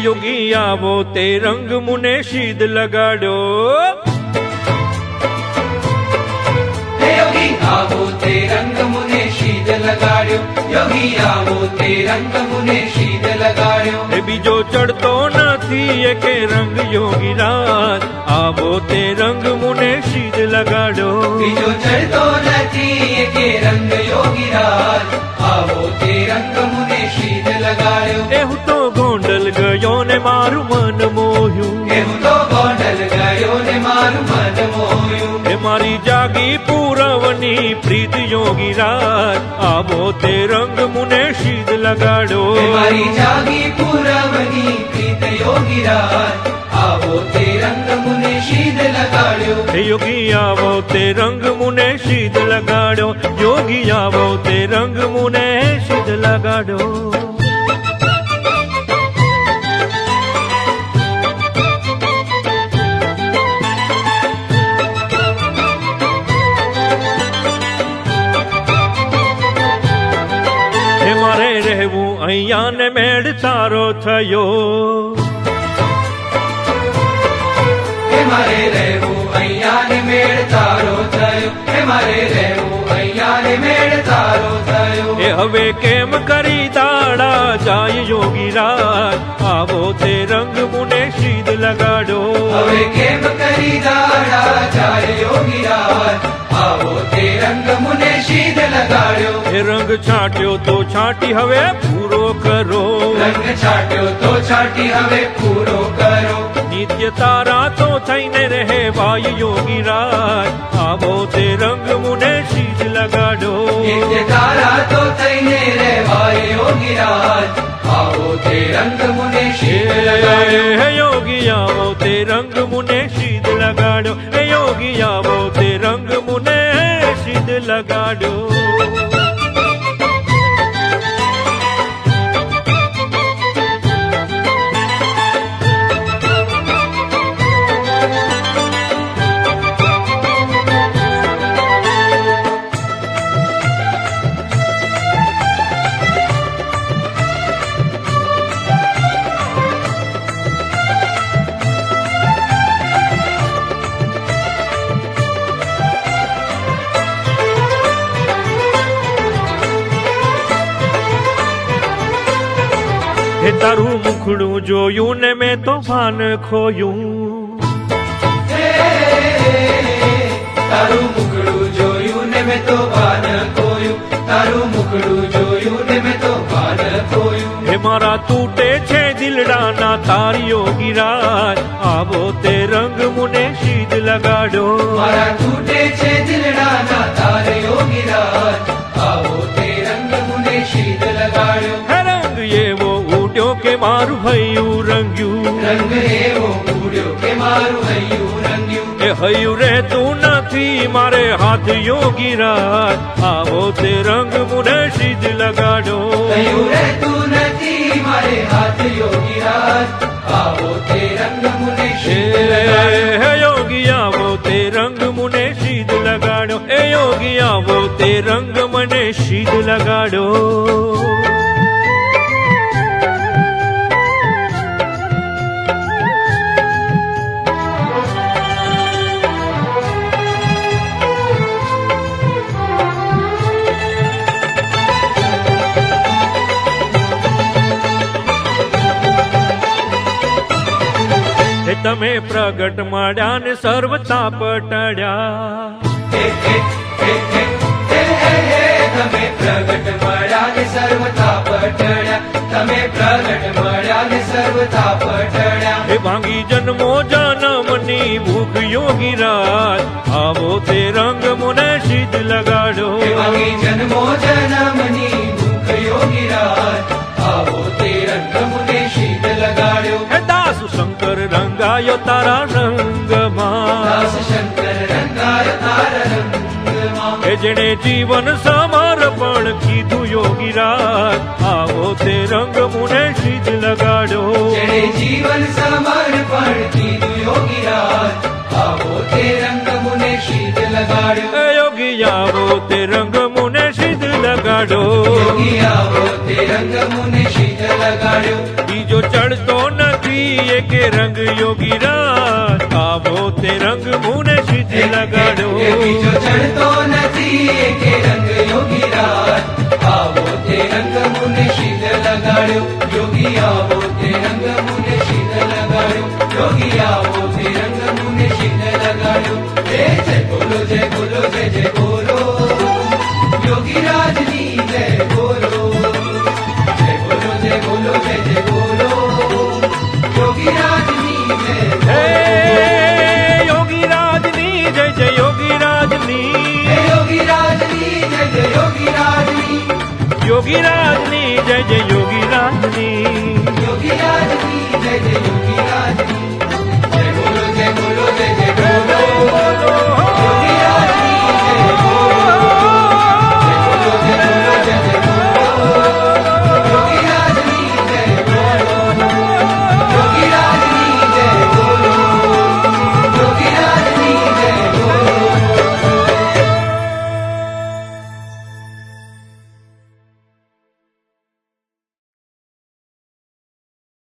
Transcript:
યોગી આવો તે રંગ મુને સીધ લગાડો. યોગી આવો તે રંગ મુને સીધ લગાડ્યો. યોગી આવો તે રંગ મુને સીધ લગાડ્યો. એ બીજો ચડતો નથી કે રંગ યોગી રાજ આવો તે રંગ મુને સીધ લગાડો. બીજો ચડતો નથી કે રંગ યોગી રાજ આવો તે રંગ મુને સીધ લગાડ્યો. એ હું તો ગોંડલ ગયો ને મારું મન મોહ્યું. હું તો ગોંડલ ગયો ને મારું મન મોહ્યું. એ મારી જાગી પૂરવની પ્રીત યોગી રાજ આવો તે રંગ મુને સીધ લગાડો. મારી જાગી પૂરવની પ્રીત યોગી રાજ આવો તે રંગ મુને સીધ લગાડ્યો. એ યોગી આવો તે રંગ મુને સીધ લગાડો. યોગી આવો તે રંગ મુને સીધ લગાડો. મારે રહેવું અહીંયા ને મેળ તારો થયો. મારે રહેવું અહીંયા ને મેળ તારો થયો. મારે રહેવું અહીંયા ને મેળ તારો થયો. એ હવે કેમ કરી દાડા જાય યોગી રાજ આવો તે રંગ મુને સીધ લગાડો. હવે કેમ કરી દાડા જાય યોગી રાજ આવો તે રંગ મુને સીધ લગાડ્યો. એ રંગ છાંટ્યો તો છાંટી હવે પૂરો કરો. રંગ છાંટ્યો તો છાંટી હવે પૂરો કરો. નિત્ય તારા તો થઈને રહે ભાઈ યોગી રાજ આવો તે રંગ મુને સીધ લગાડો. નિત્ય તારા તો થઈને રહેવાય યોગી રાજ આવો તે રંગ મુને સીધ લગાડ્યો. હે યોગી આવો તે રંગ મુને સીધ લગાડો. હે યોગી આવો તે રંગ મુને સીધ લગાડો. હે તારું મુખડું જોયું ને મેં તો ભાન ખોયું. તારું મુખડું જોયું ને મેં તો ભાન ખોયું. તારું મુખડું જોયું ને મેં તો ભાન ખોયું. હે મારા તૂટે છે દિલડાના તારી યોગી રાજ આવો તે રંગ મુને સીધ લગાડો. મારા તૂટે છે દિલડાના તારે યોગી રાજ આવો તે રંગ મુને સીધ લગાડ્યો. હે રંગ એવો ઉડ્યો કે મારું હૈયું રંગ્યું. રંગ એવો ઉડ્યો કે મારું હૈયું રંગ્યું. એ હૈયું રહેતું નથી મારે હાથ યોગી રાજ આવો તે રંગ મુને સીધ લગાડો. હૈયું રહેતું નથી મારે હાથ યોગી રાજ આવો તે રંગ મુને સીધ લગાડ્યો. હે યોગી આવો તે રંગ મુને સીધ લગાડો. એ યોગી આવો તે રંગ મને સીધ લગાડો. તમે પ્રગટ મળ્યા ને સર્વતા પટડ્યા. તમે પ્રગટ મળ્યા ને સર્વતા પટડ્યા. તમે પ્રગટ મળ્યા ને સર્વતા પટડ્યા. એ ભાંગી જન્મો જન્મની ભૂખ યોગી રાજ આવો તે રંગ મુને સીધ લગાડો. ભાંગી જન્મો જન્મની ભૂખ યોગી રાજ આવો તે રંગ મુને સીધ લગાડ્યો. હે દાસ શંકર રંગાયો તારા રંગમાં. દાસ શંકર રંગાયો તારા રંગમાં. એ જેણે જીવન સમર્પણ કીધું યોગી રાજ આવો તે રંગ મુને સીધ લગાડો. જેણે જીવન સમર્પણ કીધું યોગી રાજ આવો તે રંગ મુને સીધ લગાડ્યો. એ યોગી આવો તે રંગ મુને સીધ લગાડો. યોગી આવો તે રંગ મુને સીધ લગાડ્યો. બીજો ચડતો નથી નથી કે રંગ યોગી રાજ આવો તે રંગ મુને સિદ્ધ લગાડો એ બીજો ચડતો નથી કે રંગ યોગી રાજ આવો તે રંગ મુને સિદ્ધ લગાડ્યો યોગી આવો તે રંગ મુને સિદ્ધ લગાડ્યો યોગી આવો તે રંગ મુને સિદ્ધ લગાડ્યો જય બોલો જય બોલો જય બોલો યોગી રાજની જય બોલો જય બોલો જય બોલો જય બોલો યોગી રાજની જય હે યોગી રાજની જય જય યોગી રાજની યોગી રાજની જય જય યોગી રાજની યોગી રાજની જય જય યોગી રાજની યોગી રાજની જય જય યોગી રાજની